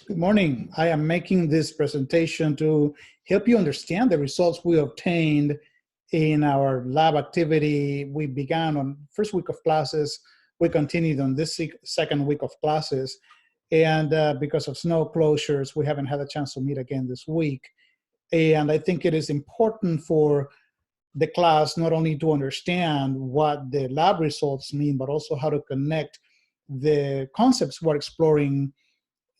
Good morning. I am making this presentation to help you understand the results we obtained in our lab activity. We began on first week of classes. We continued on this second week of classes. And because of snow closures, we haven't had a chance to meet again this week. And I think it is important for the class not only to understand what the lab results mean, but also how to connect the concepts we're exploring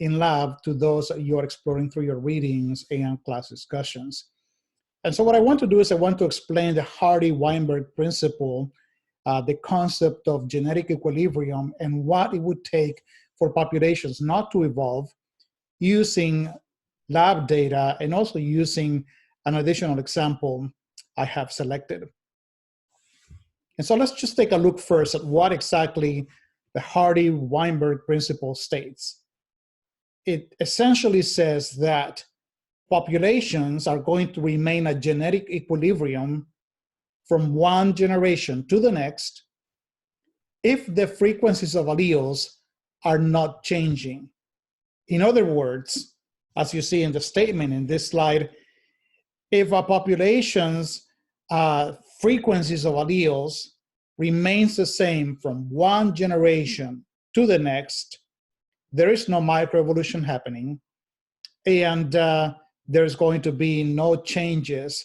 in lab to those that you're exploring through your readings and class discussions. And so what I want to do is I want to explain the Hardy-Weinberg principle, the concept of genetic equilibrium, and what it would take for populations not to evolve using lab data and also using an additional example I have selected. And so let's just take a look first at what exactly the Hardy-Weinberg principle states. It essentially says that populations are going to remain at genetic equilibrium from one generation to the next if the frequencies of alleles are not changing. In other words, as you see in the statement in this slide, if a population's frequencies of alleles remains the same from one generation to the next, there is no microevolution happening, and there's going to be no changes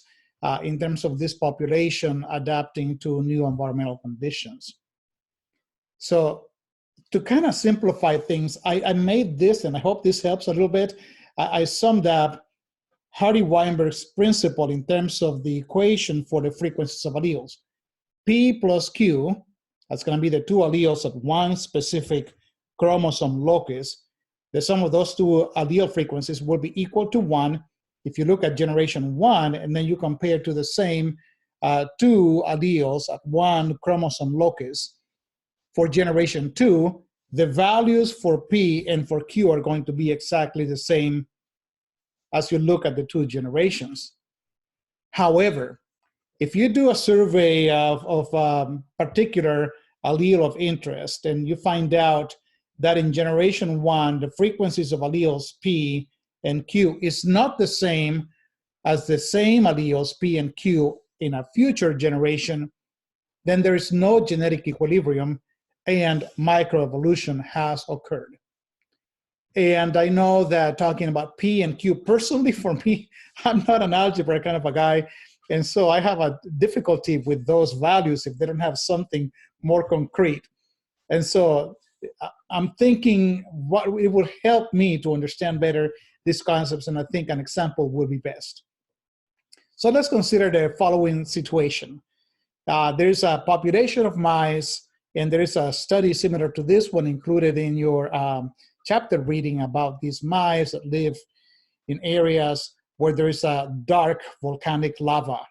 in terms of this population adapting to new environmental conditions. So to kind of simplify things, I made this, and I hope this helps a little bit. I summed up Hardy-Weinberg's principle in terms of the equation for the frequencies of alleles. P plus Q, that's going to be the two alleles at one specific chromosome locus. The sum of those two allele frequencies will be equal to 1 if you look at generation 1 and then you compare to the same two alleles at one chromosome locus. For generation 2, the values for P and for Q are going to be exactly the same as you look at the two generations. However, if you do a survey of particular allele of interest and you find out that in generation 1, the frequencies of alleles P and Q is not the same as the same alleles P and Q in a future generation, then there is no genetic equilibrium and microevolution has occurred. And I know that talking about P and Q, personally for me, I'm not an algebra kind of a guy, and so I have a difficulty with those values if they don't have something more concrete. And so I'm thinking what it would help me to understand better these concepts, and I think an example would be best. So let's consider the following situation. There's a population of mice, and there is a study similar to this one included in your chapter reading about these mice that live in areas where there is a dark volcanic lava.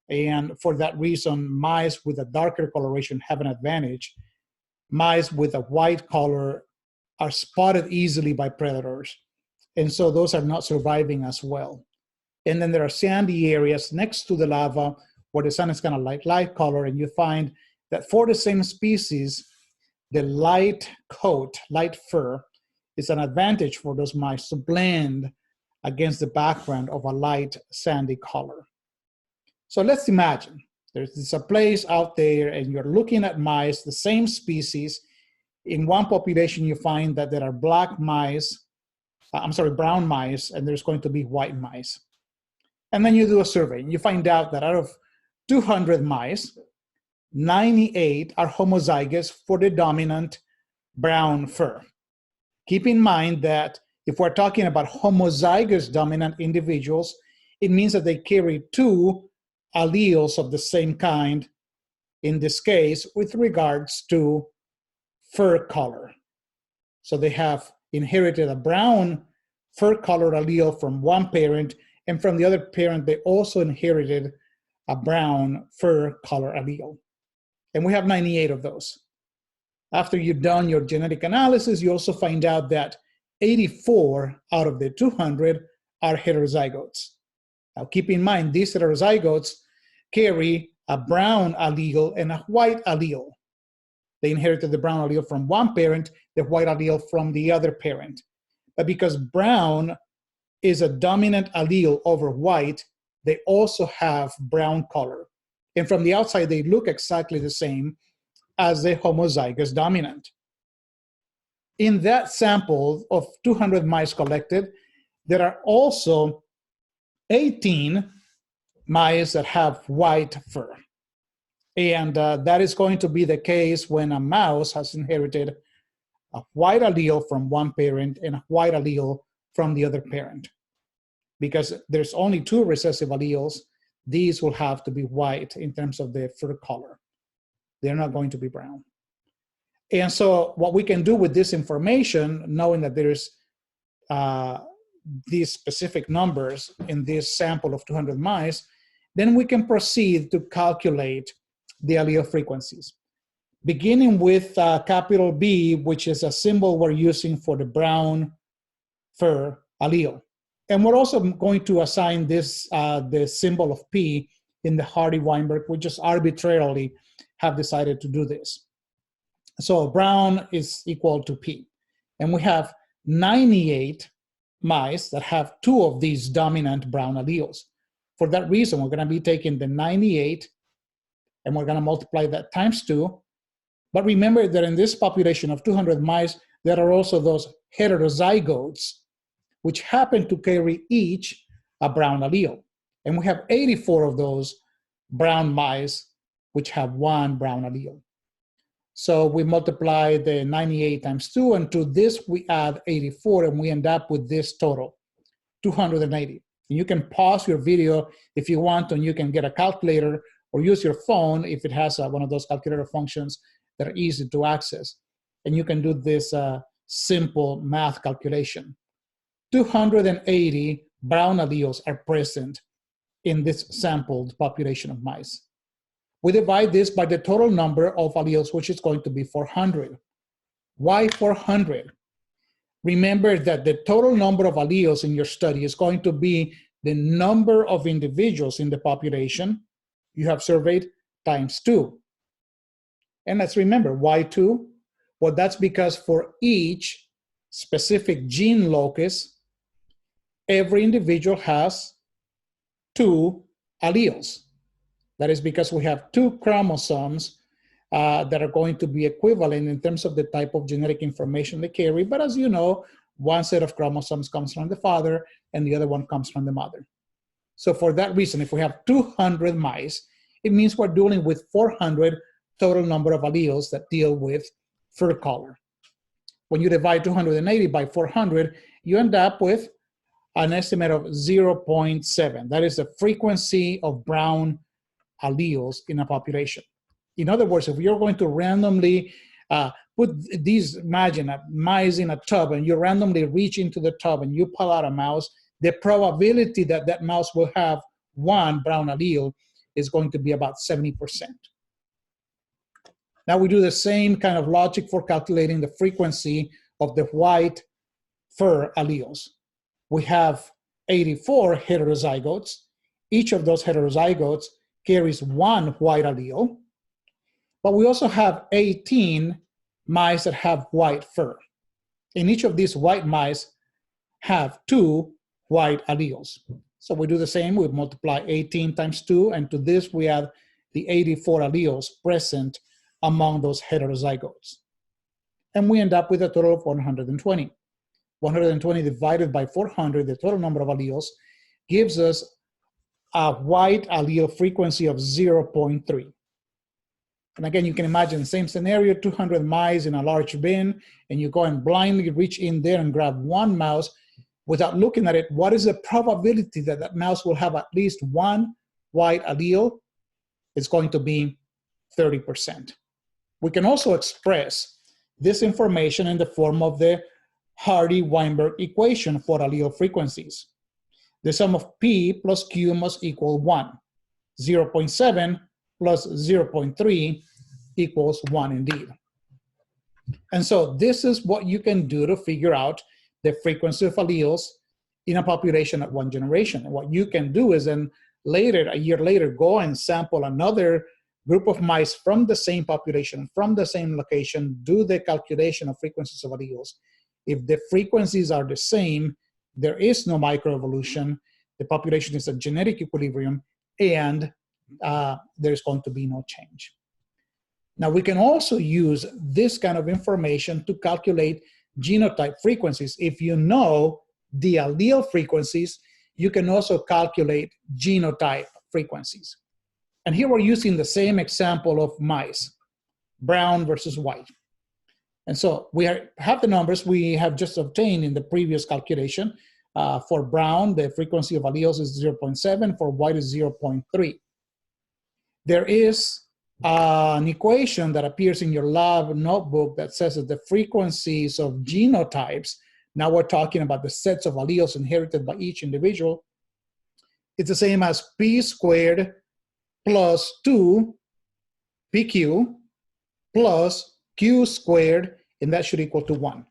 And for that reason, mice with a darker coloration have an advantage. Mice with a white color are spotted easily by predators, and so those are not surviving as well. And then there are sandy areas next to the lava where the sun is kind of light color, and you find that for the same species, the light coat, light fur, is an advantage for those mice to blend against the background of a light sandy color. So let's imagine there's a place out there and you're looking at mice, the same species. In one population, you find that there are brown mice, and there's going to be white mice. And then you do a survey and you find out that out of 200 mice, 98 are homozygous for the dominant brown fur. Keep in mind that if we're talking about homozygous dominant individuals, it means that they carry two alleles of the same kind, in this case, with regards to fur color. So they have inherited a brown fur color allele from one parent, and from the other parent, they also inherited a brown fur color allele. And we have 98 of those. After you've done your genetic analysis, you also find out that 84 out of the 200 are heterozygotes. Now keep in mind, these heterozygotes carry a brown allele and a white allele. They inherited the brown allele from one parent, the white allele from the other parent. But because brown is a dominant allele over white, they also have brown color. And from the outside, they look exactly the same as the homozygous dominant. In that sample of 200 mice collected, there are also 18 mice that have white fur. And that is going to be the case when a mouse has inherited a white allele from one parent and a white allele from the other parent. Because there's only two recessive alleles, these will have to be white in terms of the fur color. They're not going to be brown. And so what we can do with this information, knowing that there's these specific numbers in this sample of 200 mice, then we can proceed to calculate the allele frequencies. Beginning with capital B, which is a symbol we're using for the brown fur allele. And we're also going to assign this, the symbol of P in the Hardy-Weinberg. We just arbitrarily have decided to do this. So brown is equal to P. And we have 98 mice that have two of these dominant brown alleles. For that reason, we're going to be taking the 98 and we're going to multiply that times 2. But remember that in this population of 200 mice, there are also those heterozygotes, which happen to carry each a brown allele. And we have 84 of those brown mice, which have one brown allele. So we multiply the 98 times 2, and to this we add 84, and we end up with this total, 280. And you can pause your video if you want, and you can get a calculator or use your phone if it has one of those calculator functions that are easy to access. And you can do this simple math calculation. 280 brown alleles are present in this sampled population of mice. We divide this by the total number of alleles, which is going to be 400. Why 400? Remember that the total number of alleles in your study is going to be the number of individuals in the population you have surveyed times 2. And let's remember, why 2? Well, that's because for each specific gene locus, every individual has 2 alleles. That is because we have 2 chromosomes that are going to be equivalent in terms of the type of genetic information they carry. But as you know, one set of chromosomes comes from the father and the other one comes from the mother. So for that reason, if we have 200 mice, it means we're dealing with 400 total number of alleles that deal with fur color. When you divide 280 by 400, you end up with an estimate of 0.7. That is the frequency of brown alleles in a population. In other words, if you're going to randomly put these, imagine mice in a tub, and you randomly reach into the tub and you pull out a mouse, the probability that that mouse will have one brown allele is going to be about 70%. Now we do the same kind of logic for calculating the frequency of the white fur alleles. We have 84 heterozygotes. Each of those heterozygotes carries one white allele, but we also have 18 mice that have white fur. And each of these white mice have 2 white alleles. So we do the same, we multiply 18 times 2, and to this we add the 84 alleles present among those heterozygotes. And we end up with a total of 120. 120 divided by 400, the total number of alleles, gives us a white allele frequency of 0.3. And again, you can imagine, same scenario, 200 mice in a large bin, and you go and blindly reach in there and grab one mouse without looking at it. What is the probability that that mouse will have at least one white allele? It's going to be 30%. We can also express this information in the form of the Hardy-Weinberg equation for allele frequencies. The sum of P plus Q must equal 1. 0.7 plus 0.3 equals 1 indeed. And so this is what you can do to figure out the frequency of alleles in a population at one generation. And what you can do is then later, a year later, go and sample another group of mice from the same population, from the same location, do the calculation of frequencies of alleles, If the frequencies are the same, there is no microevolution. The population is at genetic equilibrium, and there's going to be no change. Now, we can also use this kind of information to calculate genotype frequencies. If you know the allele frequencies, you can also calculate genotype frequencies. And here we're using the same example of mice, brown versus white. And so we have the numbers we have just obtained in the previous calculation. For brown, the frequency of alleles is 0.7, for white is 0.3. There is an equation that appears in your lab notebook that says that the frequencies of genotypes, now we're talking about the sets of alleles inherited by each individual, it's the same as p squared plus 2 pq plus q squared, and that should equal to 1.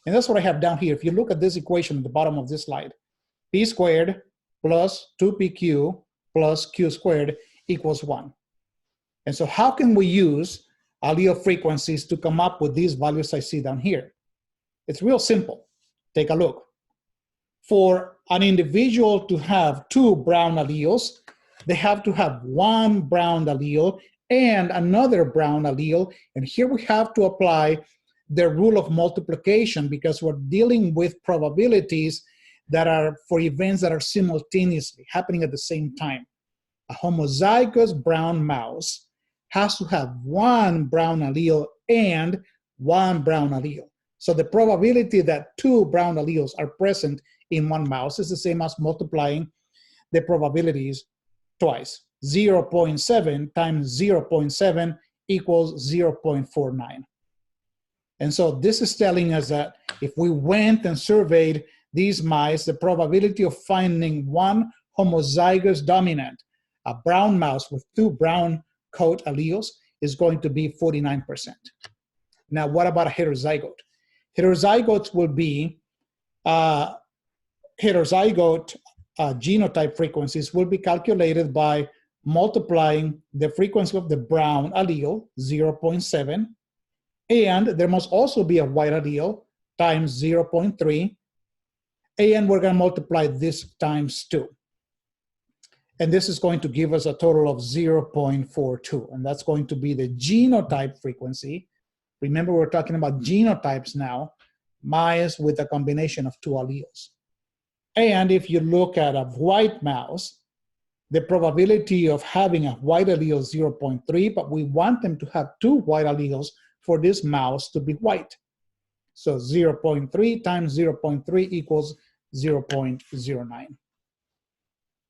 And that's what I have down here. If you look at this equation at the bottom of this slide, p squared plus 2pq plus q squared equals 1. And so how can we use allele frequencies to come up with these values I see down here? It's real simple. Take a look. For an individual to have 2 brown alleles, they have to have 1 brown allele and another brown allele. And here we have to apply the rule of multiplication because we're dealing with probabilities that are for events that are simultaneously happening at the same time. A homozygous brown mouse has to have 1 brown allele and 1 brown allele. So the probability that 2 brown alleles are present in one mouse is the same as multiplying the probabilities twice. 0.7 times 0.7 equals 0.49. And so this is telling us that if we went and surveyed these mice, the probability of finding one homozygous dominant, a brown mouse with 2 brown coat alleles, is going to be 49%. Now, what about a heterozygote? Heterozygotes will be, heterozygote genotype frequencies will be calculated by multiplying the frequency of the brown allele, 0.7, and there must also be a white allele times 0.3, and we're going to multiply this times 2. And this is going to give us a total of 0.42, and that's going to be the genotype frequency. Remember, we're talking about genotypes now, mice with a combination of 2 alleles. And if you look at a white mouse, the probability of having a white allele is 0.3, but we want them to have 2 white alleles for this mouse to be white. So 0.3 times 0.3 equals 0.09.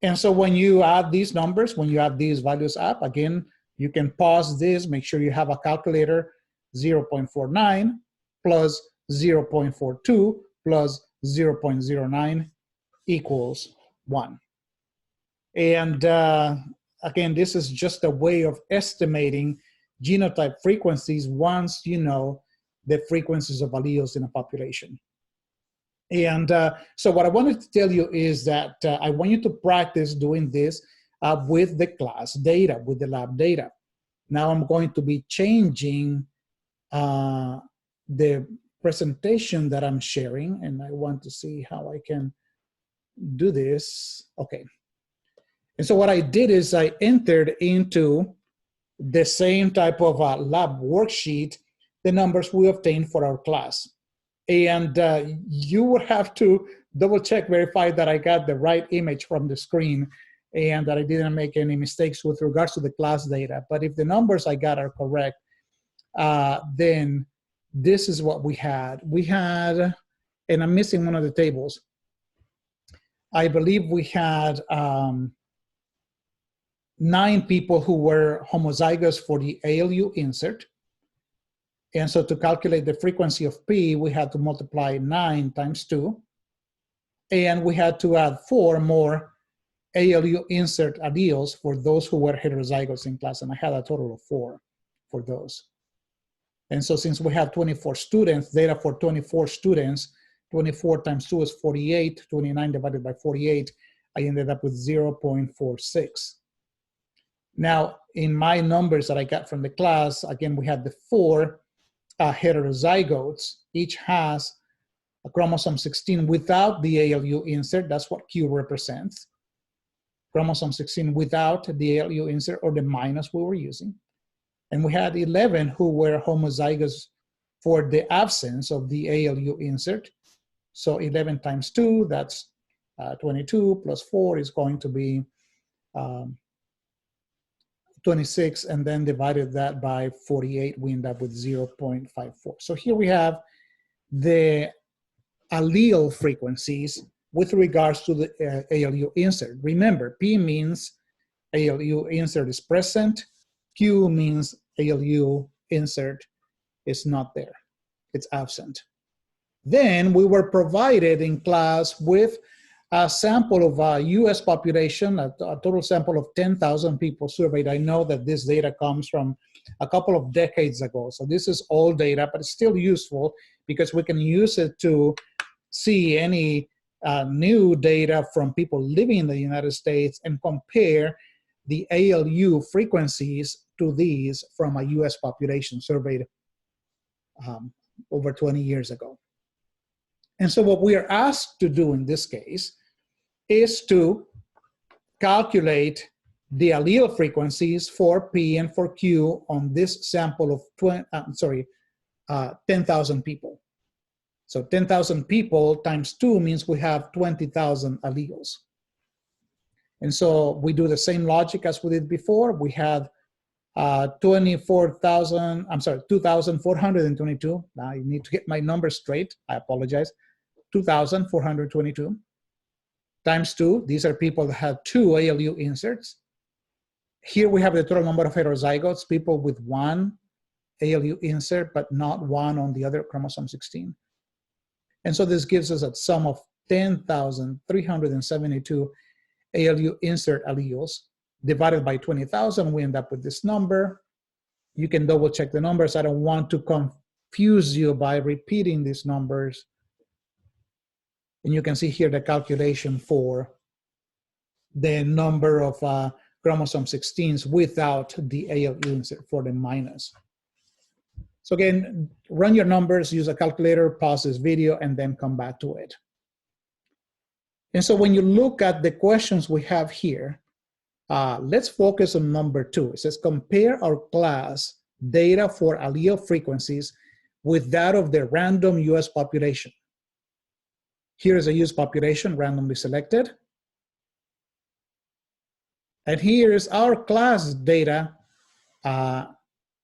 And so when you add these numbers, when you add these values up, again, you can pause this, make sure you have a calculator, 0.49 plus 0.42 plus 0.09 equals 1. And again, this is just a way of estimating genotype frequencies once you know the frequencies of alleles in a population. And so what I wanted to tell you is that I want you to practice doing this with the class data, with the lab data. Now I'm going to be changing the presentation that I'm sharing, and I want to see how I can do this. Okay. And so what I did is I entered into the same type of lab worksheet the numbers we obtained for our class. And you would have to double check, verify that I got the right image from the screen and that I didn't make any mistakes with regards to the class data. But if the numbers I got are correct, then this is what we had. We had, and I'm missing one of the tables. I believe we had 9 people who were homozygous for the ALU insert. And so to calculate the frequency of P, we had to multiply 9 times 2. And we had to add 4 more ALU insert alleles for those who were heterozygotes in class. And I had a total of 4 for those. And so since we have 24 students, data for 24 students, 24 times 2 is 48, 29 divided by 48, I ended up with 0.46. Now, in my numbers that I got from the class, again, we had the 4 heterozygotes. Each has a chromosome 16 without the ALU insert. That's what Q represents. Chromosome 16 without the ALU insert, or the minus we were using. And we had 11 who were homozygous for the absence of the ALU insert. So 11 times 2, that's 22, plus 4 is going to be 26, and then divided that by 48, we end up with 0.54. So here we have the allele frequencies with regards to the ALU insert. Remember, P means ALU insert is present, Q means ALU insert is not there, it's absent. Then we were provided in class with a sample of a US population, a total sample of 10,000 people surveyed. I know that this data comes from a couple of decades ago, so this is old data, but it's still useful because we can use it to see any new data from people living in the United States and compare the ALU frequencies to these from a US population surveyed over 20 years ago. And so what we are asked to do in this case is to calculate the allele frequencies for P and for Q on this sample of 10,000 people. So 10,000 people times 2 means we have 20,000 alleles. And so we do the same logic as we did before. We had 2,422. Now I need to get my numbers straight. I apologize. 2,422 times 2. These are people that had 2 ALU inserts. Here we have the total number of heterozygotes, people with 1 ALU insert, but not 1 on the other chromosome 16. And so this gives us a sum of 10,372 ALU insert alleles divided by 20,000. We end up with this number. You can double check the numbers. I don't want to confuse you by repeating these numbers. And you can see here the calculation for the number of chromosome 16s without the ALU insert for the minus. So again, run your numbers, use a calculator, pause this video, and then come back to it. And so when you look at the questions we have here, let's focus on number 2. It says, compare our class data for allele frequencies with that of the random US population. Here is a US population randomly selected. And here is our class data.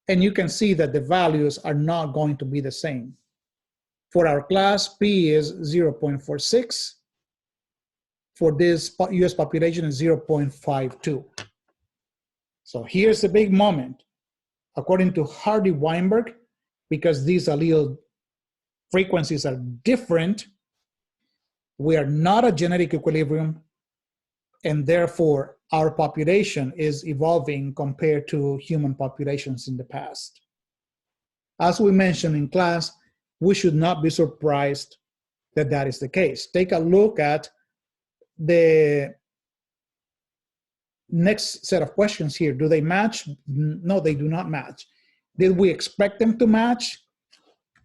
And you can see that the values are not going to be the same. For our class, P is 0.46. For this US population is 0.52. So here's the big moment. According to Hardy-Weinberg, because these allele frequencies are different, we are not at genetic equilibrium, and therefore our population is evolving compared to human populations in the past. As we mentioned in class, we should not be surprised that that is the case. Take a look at the next set of questions here. Do they match? No, they do not match. Did we expect them to match?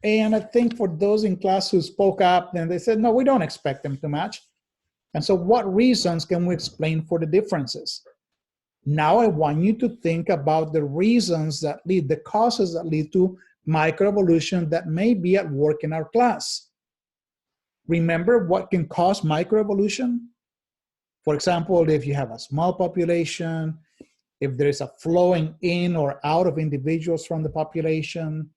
And I think for those in class who spoke up, then they said, no, we don't expect them to match. And so what reasons can we explain for the differences? Now I want you to think about the reasons that lead, the causes that lead to microevolution that may be at work in our class. Remember what can cause microevolution? For example, if you have a small population, if there is a flowing in or out of individuals from the population,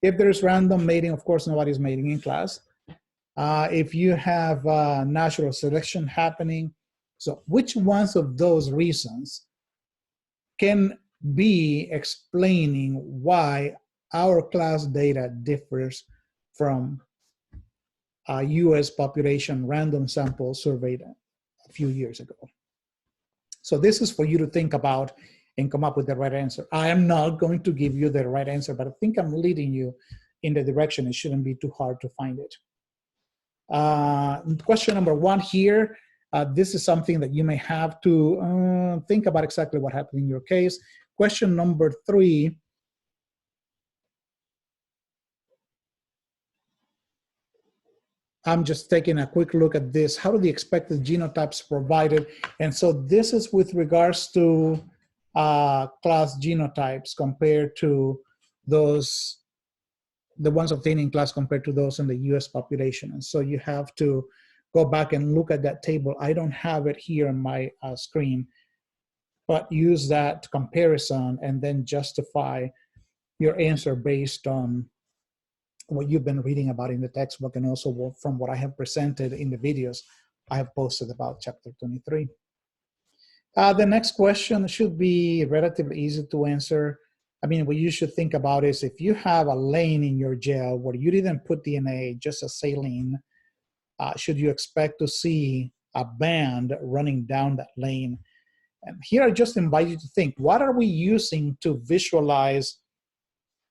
if there's random mating, of course, nobody's mating in class. If you have natural selection happening. So which ones of those reasons can be explaining why our class data differs from a US population random sample surveyed a few years ago? So this is for you to think about and come up with the right answer. I am not going to give you the right answer, but I think I'm leading you in the direction. It shouldn't be too hard to find it. Question number 1 here. This is something that you may have to think about exactly what happened in your case. Question number 3. I'm just taking a quick look at this. How do the expected genotypes provided? And so this is with regards to class genotypes compared to those, the ones obtained in class compared to those in the US population. And so you have to go back and look at that table. I don't have it here on my screen, but use that comparison and then justify your answer based on what you've been reading about in the textbook and also from what I have presented in the videos I have posted about chapter 23. The next question should be relatively easy to answer. I mean, what you should think about is if you have a lane in your gel where you didn't put DNA, just a saline, should you expect to see a band running down that lane? And here I just invite you to think, what are we using to visualize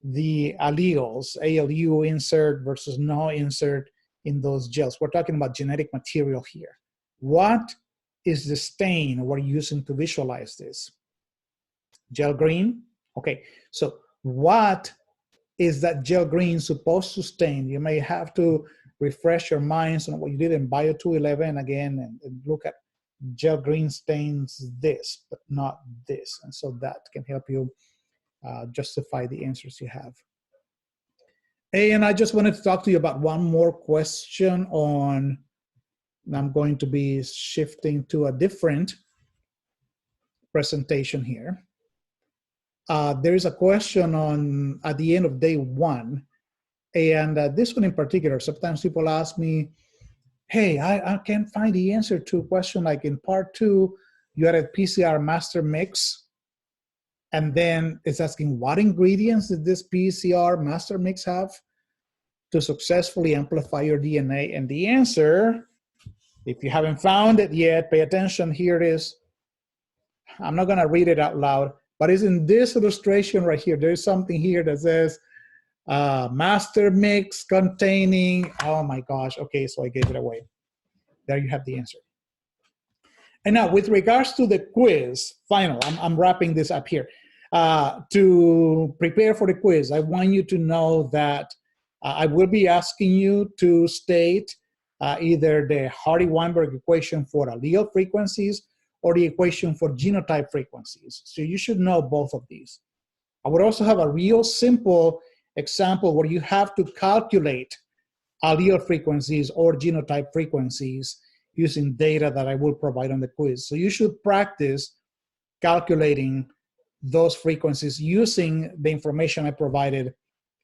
the alleles, ALU insert versus no insert in those gels? We're talking about genetic material here. What is the stain we're using to visualize this? Gel green? Okay, so what is that gel green supposed to stain? You may have to refresh your minds on what you did in Bio 211 again and look at gel green stains this, but not this. And so that can help you justify the answers you have. And I just wanted to talk to you about one more question on, I'm going to be shifting to a different presentation here. There is a question on at the end of day 1, and this one in particular, sometimes people ask me, hey, I can't find the answer to a question like in part 2, you added PCR master mix, and then it's asking what ingredients did this PCR master mix have to successfully amplify your DNA? And the answer, if you haven't found it yet, pay attention, here it is. I'm not gonna read it out loud, but it's in this illustration right here. There's something here that says master mix containing, oh my gosh, okay, so I gave it away. There you have the answer. And now with regards to the quiz, final, I'm wrapping this up here. To prepare for the quiz, I want you to know that I will be asking you to state either the Hardy-Weinberg equation for allele frequencies or the equation for genotype frequencies. So you should know both of these. I would also have a real simple example where you have to calculate allele frequencies or genotype frequencies using data that I will provide on the quiz. So you should practice calculating those frequencies using the information I provided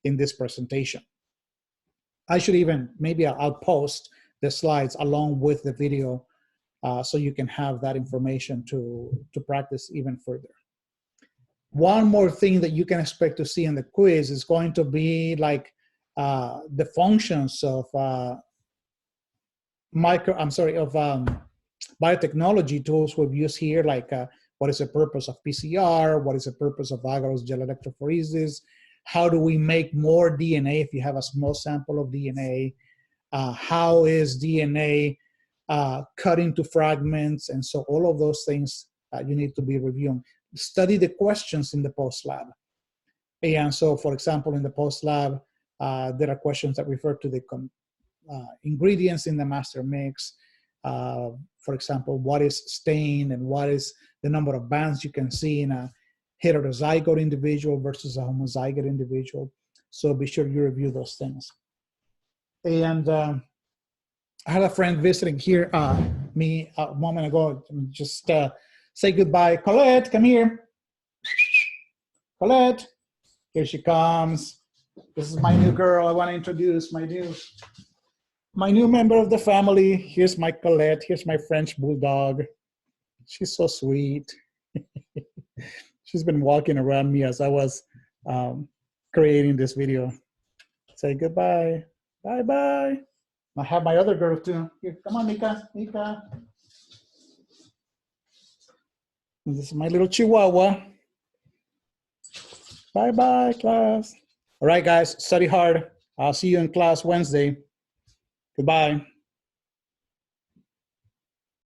in this presentation. I should even, maybe I'll post the slides along with the video so you can have that information to practice even further. One more thing that you can expect to see in the quiz is going to be like the functions of biotechnology tools we've used here, like what is the purpose of PCR, what is the purpose of agarose gel electrophoresis, how do we make more DNA if you have a small sample of DNA, how is DNA cut into fragments, and so all of those things you need to be reviewing. Study the questions in the post-lab. And so, for example, in the post-lab, there are questions that refer to the ingredients in the master mix. For example, what is stain and what is the number of bands you can see in a heterozygote individual versus a homozygote individual. So be sure you review those things. And I had a friend visiting here me a moment ago. Just say goodbye. Colette, come here. Colette, here she comes. This is my new girl. I want to introduce my new member of the family. Here's my Colette. Here's my French bulldog. She's so sweet. She's been walking around me as I was creating this video. Say goodbye. Bye-bye. I have my other girl too. Here, come on, Mika. Mika. And this is my little Chihuahua. Bye-bye, class. All right, guys, study hard. I'll see you in class Wednesday. Goodbye.